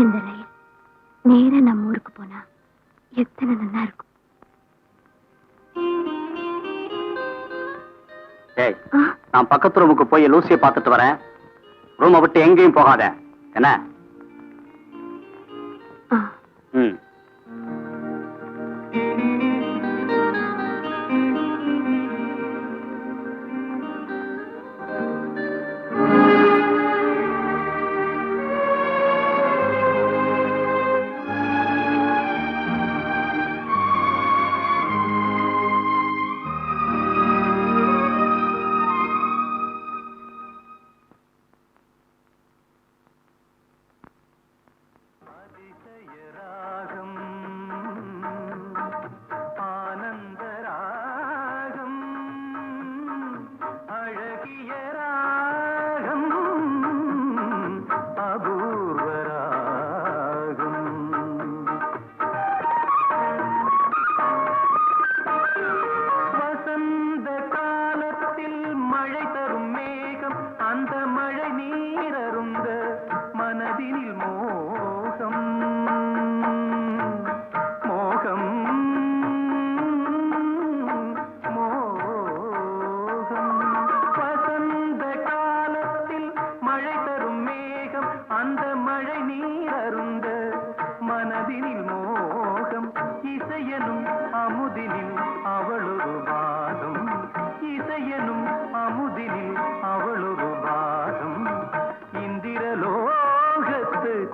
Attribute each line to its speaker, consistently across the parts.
Speaker 1: இந்த ரயில் நேரா நம்ம ஊருக்கு போனா எத்தனை நல்லா இருக்கும்.
Speaker 2: நான் பக்கத்து ரூமுக்கு போய் லூசியை பார்த்துட்டு வரேன். ரூமை விட்டு எங்கேயும் போகாத என்ன? ம்.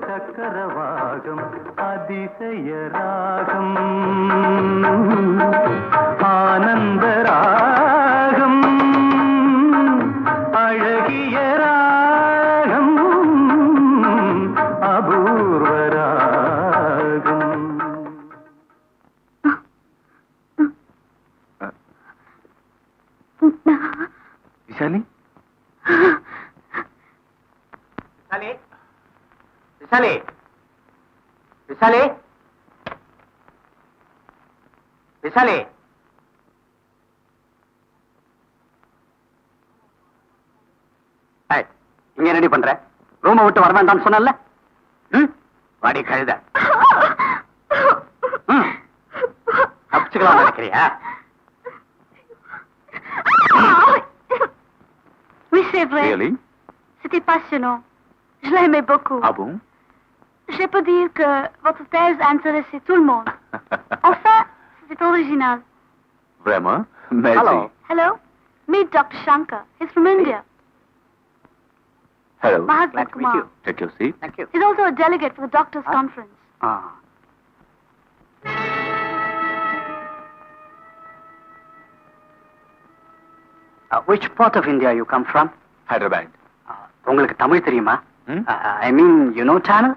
Speaker 3: சக்கரவாகம் அதிசய ராகம் ஆனந்த ராகம் அழகிய ராகம் அபூர்வ ராகம். விசாலி
Speaker 2: விசாலி விசாலி விசாலி இங்க ரெடி பண்ற? ரூமை விட்டு வர வேண்டாம்னு சொன்னல? வாடி கழுத. தப்பிச்சுக்கலாம் நினைக்கிறியா?
Speaker 1: Oui, c'est vrai.
Speaker 3: Really?
Speaker 1: C'était passionnant. Je l'aimais beaucoup.
Speaker 3: Ah bon?
Speaker 1: Je peux dire que votre thèse a intéressé tout le monde. Enfin, c'était original.
Speaker 3: Vraiment? Merci.
Speaker 2: Hello.
Speaker 1: Hello? Meet Dr. Shankar. He's from India.
Speaker 3: Hello.
Speaker 1: My husband
Speaker 2: Glad to meet
Speaker 1: Kumar.
Speaker 2: you.
Speaker 3: Take your seat.
Speaker 2: Thank you.
Speaker 1: He's also a delegate for the doctors' conference.
Speaker 2: Which part of India you come from?
Speaker 3: Hyderabad.
Speaker 2: உங்களுக்கு தமிழ் தெரியுமா?
Speaker 3: Hmm?
Speaker 2: I mean, you know Tamil?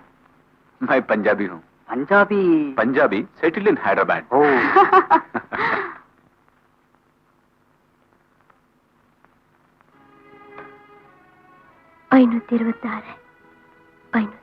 Speaker 3: मैं पंजाबी हूँ.
Speaker 2: Punjabi.
Speaker 3: Punjabi settled in Hyderabad.
Speaker 2: Oh.
Speaker 1: 526. 526.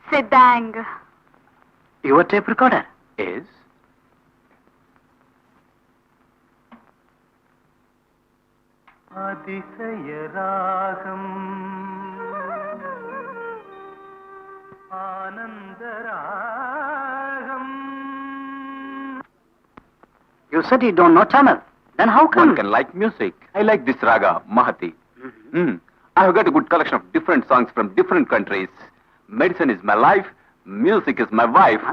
Speaker 1: C'est dingue.
Speaker 2: Your tape recorder?
Speaker 3: Is அதிசய ராகம் ஆனந்த ராகம்.
Speaker 2: You said you don't know Tamil. Then how come?
Speaker 3: One can like music. I like this raga, Mahati. I have got a good collection of different songs from different countries. Medicine is my life. Music is my wife.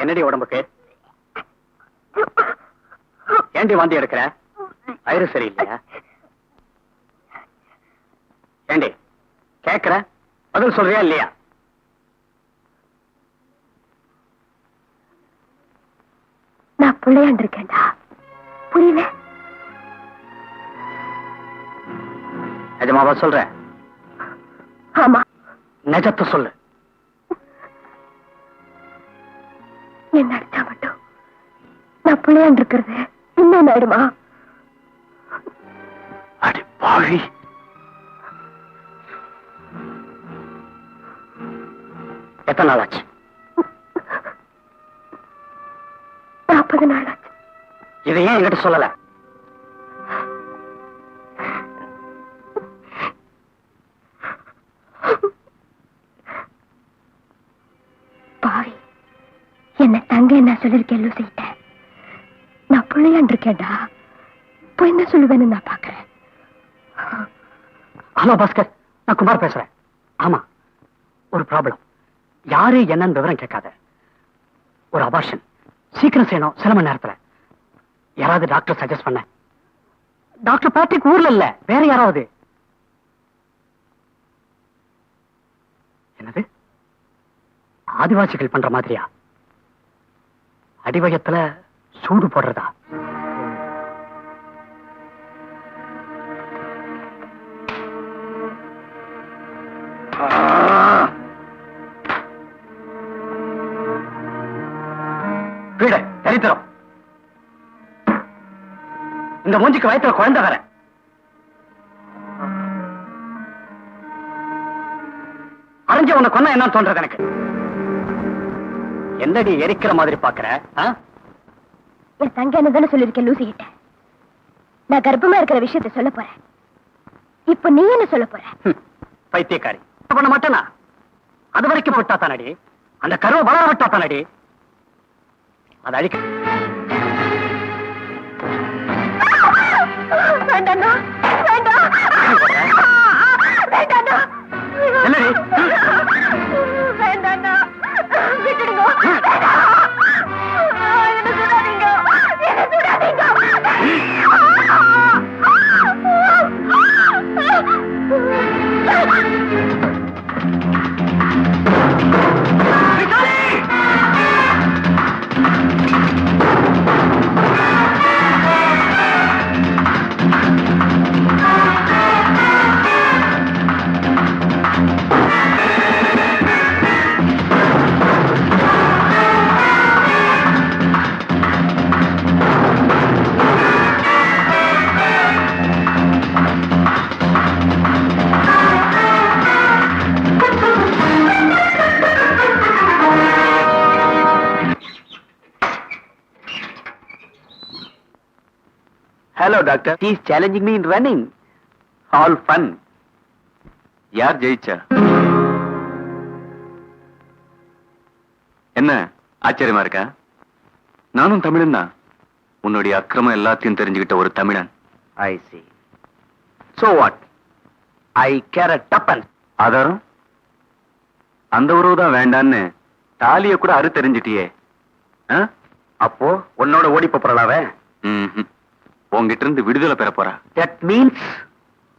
Speaker 2: என்னடி உடம்புக்கு? ஏண்டி வாந்தி எடுக்கிற? வயிறு சரியில்லையா? ஏண்டி கேக்குற? பதில் சொல்றியா இல்லையா?
Speaker 1: நான் பிள்ளையாண்டிருக்கேன்டா. புரியல?
Speaker 2: நிஜமாவா சொல்றேன்?
Speaker 1: ஆமா.
Speaker 2: நிஜத்தை சொல்லு.
Speaker 1: என்ன அடிச்சா மட்டும் நான் பிள்ளையாண்டிருக்கிறது இன்னும் ஆயிடுமா?
Speaker 2: அடி பாவி. எத்தனை நாள் ஆச்சு?
Speaker 1: 40 நாள் ஆச்சு.
Speaker 2: இதை ஏன் என்கிட்ட சொல்லல?
Speaker 1: பாவி, என்ன தங்க என்ன சொல்லிருக்கேன் லூசிட்ட. நான் பிள்ளையாண்டிருக்கேன்டா. போய் என்ன சொல்லுவேன்னு நான் பாக்குறேன்.
Speaker 2: ஹலோ பாஸ்கர், நான் குமார் பேசுறேன். ஆமா, ஒரு ப்ராப்ளம். யாரு என்னன்னு விவரம் கேட்காத. ஒரு அபார்ஷன் சீக்கிரம் செய்யணும், சில மணி நேரத்துல. யாராவது டாக்டர் சஜஸ்ட் பண்ண? டாக்டர் பேட்ரிக் ஊர்ல இல்ல, வேற யாராவது. என்னது? ஆதிவாசிகள் பண்ற மாதிரியா? அடிவயத்துல சூடு போடுறதா? வீடு தரித்திரம். இந்த மூஞ்சிக்கு வயத்துல குழந்தை வேற. அரைஞ்ச உன்னை கொன்ன என்னன்னு தோன்றது எனக்கு. என்னடி எரிக்கிற மாதிரி பாக்குற?
Speaker 1: என் தங்க என்ன தானே சொல்லிருக்கேன் லூசி கிட்ட. நான் கர்ப்பமா இருக்கிற விஷயத்தை சொல்ல போறேன். இப்ப நீ என்ன சொல்ல போற?
Speaker 2: பைத்தியக்காரி. பண்ண மாட்டேனா? அது வரைக்கும் விட்டா தானடி, அந்த கருவை வளர விட்டா தானடி. அது அழிக்க
Speaker 1: வேண்டாண்ணா, வேண்டாம், வேண்டாண்ணா,
Speaker 2: என்னடி?
Speaker 1: வேண்டாண்ணா, விட்டுடுங்க. என்ன சுடாதீங்க, என்ன சுடாதீங்க.
Speaker 2: Hello, doctor. He is challenging me in running. All fun.
Speaker 3: யார் ஜெயிச்சா? என்ன ஆச்சரியமா இருக்கா? நானும் தமிழன் தான். உன்னுடைய அக்கிரமம் எல்லாத்தையும் தெரிஞ்சுக்கிட்ட ஒரு தமிழன்.
Speaker 2: I see. So what? I care a tuppence.
Speaker 3: ஆதாரம்? அந்த உறவு தான் வேண்டான்னு தாலிய கூட அறுத்தெறிஞ்சிட்டியே.
Speaker 2: அப்போ உன்னோட ஓடி போறாளாவே?
Speaker 3: உங்ககிட்ட இருந்து விடுதலை பெற போறா.
Speaker 2: That means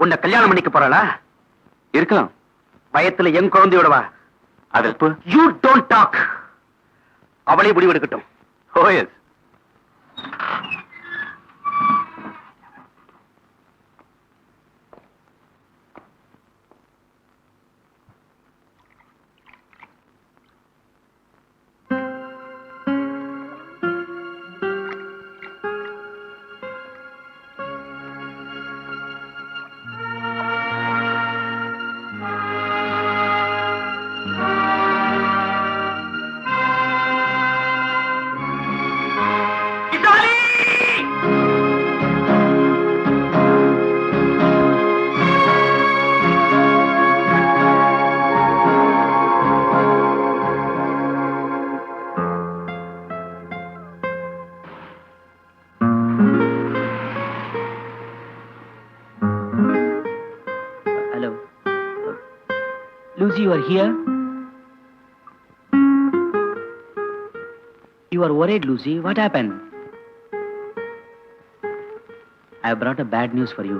Speaker 2: உன்னை கல்யாணம் பண்ணிக்க போறாளா?
Speaker 3: இருக்கலாம்.
Speaker 2: வயத்துல என் குழந்தையோடவா?
Speaker 3: அது
Speaker 2: You don't talk. அவளே முடிவு எடுக்கட்டும்.
Speaker 3: Oh yes.
Speaker 2: Lucy, you are here? You are worried, Lucy. What happened? I have brought a bad news for you.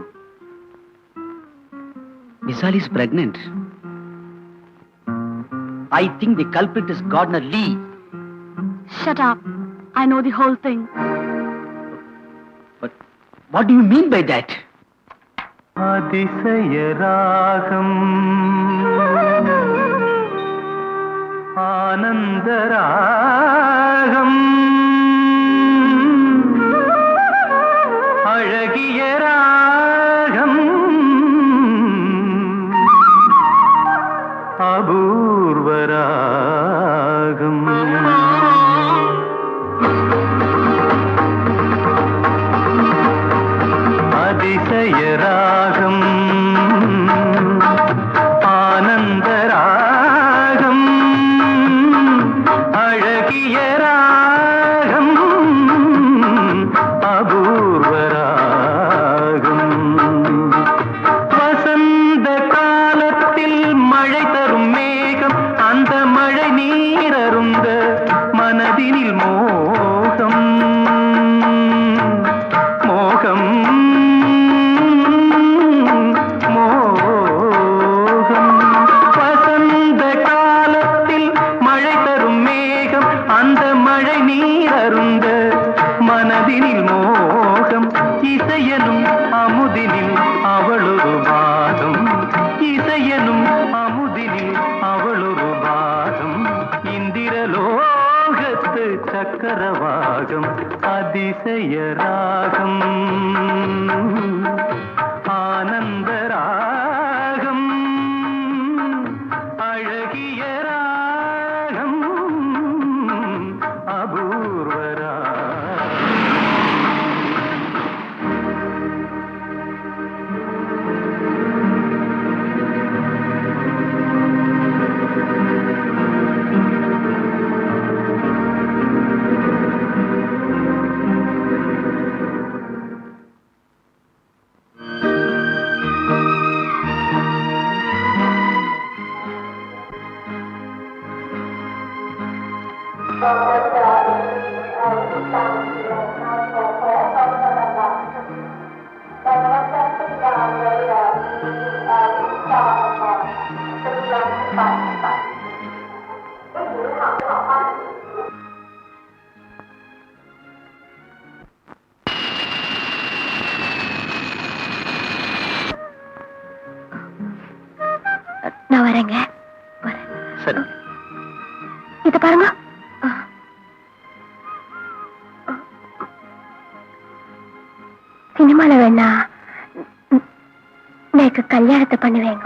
Speaker 2: Vishal is pregnant. I think the culprit is Gardner Lee.
Speaker 1: Shut up. I know the whole thing.
Speaker 2: What do you mean by that?
Speaker 4: அதிசய ராகம் ஆனந்த ராகம் அழகிய ராகம் அபூர்வ ராகம் அதிசய ராகம் ஆனந்த ராகம் அழகிய ராகம் அபூர்வ ராகம் வசந்த காலத்தில் மழை தரும் மேகம் அந்த மழை நீரருந்த மனதினில் மோகம் மோகம் மோகம் வசந்த காலத்தில் மழை தரும் மேகம் அந்த மழை நீரருந்த மனதினில் மோகம் இசையனும் அமுதினில் அவளொரு பாதம் இசையனும் அமுதினில் அவளொரு பாதம் இந்திரலோகத்து சக்கரவாகம் அதிசய ராகம் ஆனந்த ராகம் அழகிய ராகம் அபூர்வ ராகம்
Speaker 1: நான் வரேங்க. வரேன்.
Speaker 2: சரி.
Speaker 1: இத பாருங்க. சினிமால வேணா எனக்கு கல்யாணத்தை பண்ணுவேங்க.